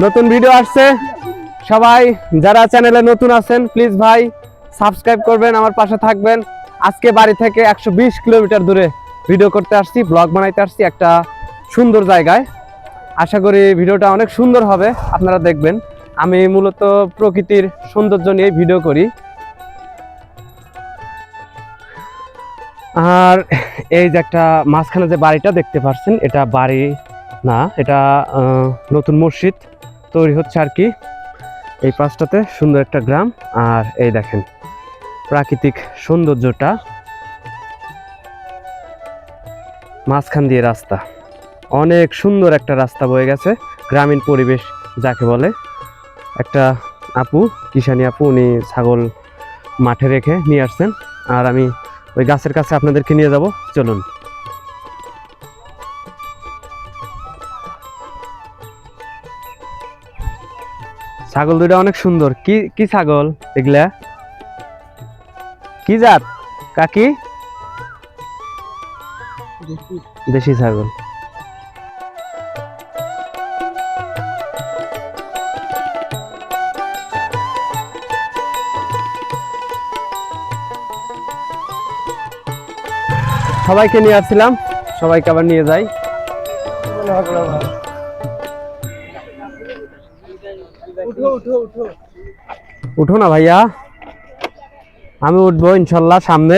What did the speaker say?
নতুন ভিডিও আসছে, সবাই যারা চ্যানেলে নতুন আছেন প্লিজ ভাই সাবস্ক্রাইব করবেন, আমার পাশে থাকবেন। আজকে বাড়ি থেকে 120 কিলোমিটার দূরে ভিডিও করতে আসছি, ব্লগ বানাইতে আসছি একটা সুন্দর জায়গায়। আশা করি ভিডিওটা অনেক সুন্দর হবে, আপনারা দেখবেন। আমি মূলত প্রকৃতির সৌন্দর্য নিয়ে ভিডিও করি। আর এই যে একটা মাঝখানে যে বাড়িটা দেখতে পাচ্ছেন, এটা বাড়ি না, এটা নতুন মসজিদ তৈরি হচ্ছে আর কি। এই পাশটাতে সুন্দর একটা গ্রাম, আর এই দেখেন প্রাকৃতিক সৌন্দর্যটা, মাঝখান দিয়ে রাস্তা, অনেক সুন্দর একটা রাস্তা বয়ে গেছে, গ্রামীণ পরিবেশ যাকে বলে। একটা আপু, কিষানি আপু, উনি ছাগল মাঠে রেখে নিয়ে আসছেন, আর আমি ওই গাছের কাছে আপনাদেরকে নিয়ে যাব, চলুন। ছাগল দুইটা অনেক সুন্দর। কি কি ছাগল এগুলা? কি জাত কাকি? দেশি ছাগল। সবাইকে নিয়ে আসছিলাম, সবাইকে আবার নিয়ে যাই। উঠো না ভাইয়া, আমি উঠবো ইনশাল্লাহ সামনে।